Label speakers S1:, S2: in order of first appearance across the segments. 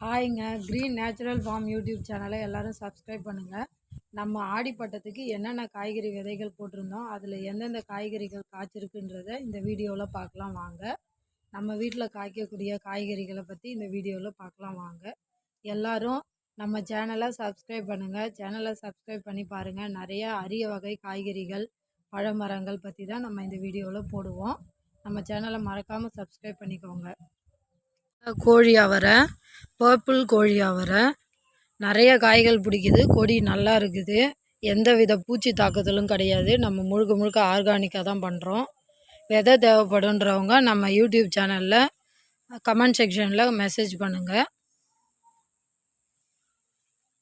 S1: ஹாய்ங்க, green natural form YouTube சேனலை எல்லோரும் subscribe பண்ணுங்கள். நம்ம ஆடிப்பட்டத்துக்கு என்னென்ன காய்கறி விதைகள் போட்டிருந்தோம், அதில் எந்தெந்த காய்கறிகள் காய்ச்சிருக்குன்றத இந்த வீடியோவில் பார்க்கலாம் வாங்க. நம்ம வீட்டில் காய்க்கக்கூடிய காய்கறிகளை பற்றி இந்த வீடியோவில் பார்க்கலாம் வாங்க. எல்லோரும் நம்ம சேனலை சப்ஸ்கிரைப் பண்ணுங்கள். சேனலை சப்ஸ்கிரைப் பண்ணி பாருங்கள். நிறைய அரிய வகை காய்கறிகள், பழமரங்கள் பற்றி தான் நம்ம இந்த வீடியோவில் போடுவோம். நம்ம சேனலை மறக்காமல் சப்ஸ்கிரைப் பண்ணிக்கோங்க. கோழி அவரை, பர்பிள் கோழி அவரை, நிறைய காய்கள் பிடிக்குது. கொடி நல்லா இருக்குது. எந்த வித பூச்சி தாக்குதலும் கிடையாது. நம்ம முழுக்க முழுக்க ஆர்கானிக்காக தான் பண்ணுறோம். விதை தேவைப்படுன்றவங்க நம்ம யூடியூப் சேனலில் கமெண்ட் செக்ஷனில் மெசேஜ் பண்ணுங்கள்.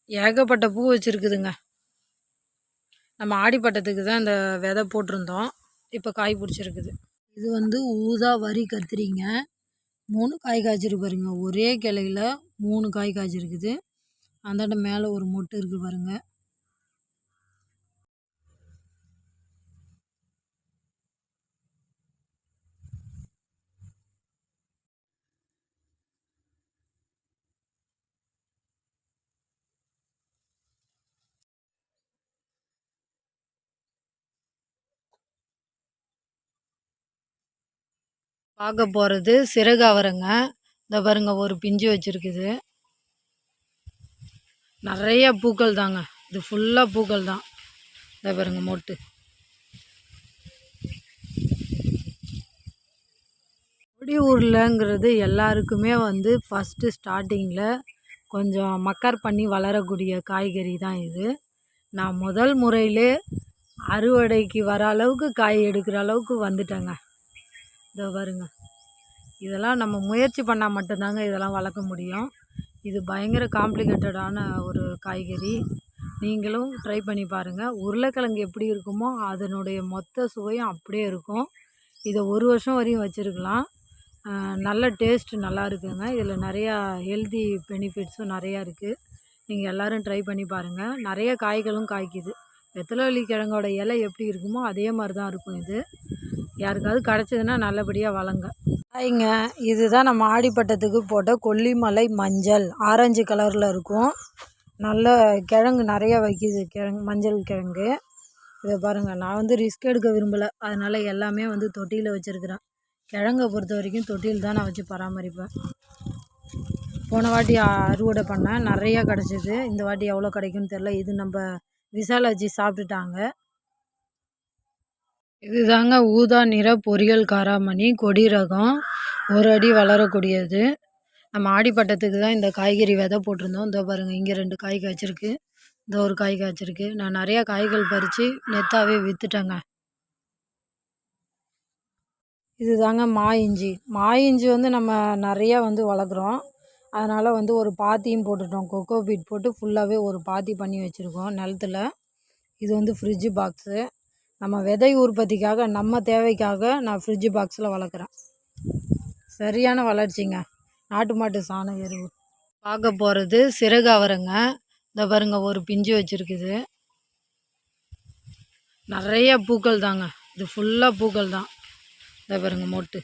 S1: ஏகப்பட்ட பூ வச்சுருக்குதுங்க. நம்ம ஆடிப்பட்டத்துக்கு தான் இந்த விதை போட்டிருந்தோம். இப்போ காய் பிடிச்சிருக்குது. இது ஊதா வரி கத்திரிங்க. 3 காய் காய்ச்சிருக்கு பாருங்க. ஒரே கிளையில் 3 காய் காய்ச்சிருக்குது. அந்தாண்ட மேலே ஒரு மொட்டு இருக்குது பாருங்க. பார்க்க போகிறது சிறகு அவரைங்க. இந்த பாருங்க, ஒரு பிஞ்சு வச்சுருக்குது. நிறைய பூக்கள் தாங்க. இது ஃபுல்லாக பூக்கள் தான். இந்த பாருங்க மொட்டு. கொடி உருளைங்கிறது எல்லாருக்குமே ஃபஸ்ட்டு ஸ்டார்டிங்கில் கொஞ்சம் மக்கர் பண்ணி வளரக்கூடிய காய்கறி தான் இது. நான் முதல் முறையிலே அறுவடைக்கு வர அளவுக்கு காய் எடுக்கிற அளவுக்கு வந்துட்டேங்க. இதோ பாருங்க, இதெல்லாம் நம்ம முயற்சி பண்ணால் மட்டும்தாங்க இதெல்லாம் வளர்க்க முடியும். இது பயங்கர காம்ப்ளிகேட்டடான ஒரு காய்கறி. நீங்களும் ட்ரை பண்ணி பாருங்கள். உருளைக்கிழங்கு எப்படி இருக்குமோ அதனுடைய மொத்த சுவையும் அப்படியே இருக்கும். இதை 1 வருஷம் வரையும் வச்சுருக்கலாம். நல்ல டேஸ்ட் நல்லா இருக்குங்க. இதில் நிறையா ஹெல்தி பெனிஃபிட்ஸும் நிறையா இருக்குது. நீங்கள் எல்லோரும் ட்ரை பண்ணி பாருங்கள். நிறைய காய்களும் காய்க்குது. வெத்தலைவள்ளி கிழங்கோட இலை எப்படி இருக்குமோ அதே மாதிரி தான் இருக்கும் இது. யாருக்காவது கிடச்சிதுன்னா நல்லபடியாக வளங்க. ஹாய்ங்க, இதுதான் நம்ம ஆடிப்பட்டத்துக்கு போட்ட கொல்லிமலை மஞ்சள். ஆரஞ்சு கலரில் இருக்கும். நல்ல கிழங்கு நிறையா வைக்கிது. மஞ்சள் கிழங்கு. இதை பாருங்கள். நான் ரிஸ்க் எடுக்க விரும்பலை. அதனால் எல்லாமே தொட்டியில் வச்சுருக்கிறேன். கிழங்கை பொறுத்த வரைக்கும் தொட்டியில் தான் நான் வச்சு பராமரிப்பேன். போன வாட்டி அறுவடை பண்ணேன், நிறையா கிடச்சிது. இந்த வாட்டி எவ்வளோ கிடைக்குன்னு தெரில. இது நம்ம விசாலாச்சி சாப்பிட்டுட்டாங்க. இதுதாங்க ஊதா நிற பொரியல் காராமணி. கொடி ரகம், 1 அடி வளரக்கூடியது. நம்ம ஆடிப்பட்டத்துக்கு தான் இந்த காய்கறி விதை போட்டிருந்தோம். இதோ பாருங்கள், இங்கே 2 காய் காய்ச்சிருக்கு. இந்த ஒரு காய் காய்ச்சிருக்கு. நான் நிறையா காய்கள் பறித்து நெத்தாவே விற்றுட்டேங்க. இது தாங்க மா இஞ்சி. மா இஞ்சி நம்ம நிறையா வளர்க்குறோம். அதனால் ஒரு பாத்தியும் போட்டுட்டோம். கொக்கோ பீட் போட்டு ஃபுல்லாகவே ஒரு பாத்தி பண்ணி வச்சுருக்கோம் நிலத்துல. இது ஃப்ரிட்ஜு பாக்ஸு. நம்ம விதை உற்பத்திக்காக, நம்ம தேவைக்காக நான் ஃப்ரிட்ஜு பாக்ஸில் வளர்க்குறேன். சரியான வளர்ச்சிங்க. நாட்டு மாட்டு சாண எருவு. பார்க்க போகிறது சிறகு அவரைங்க. இந்த பாருங்க, ஒரு பிஞ்சு வச்சுருக்குது. நிறைய பூக்கள் தாங்க. இது ஃபுல்லாக பூக்கள் தான். இந்த பாருங்க மொட்டு.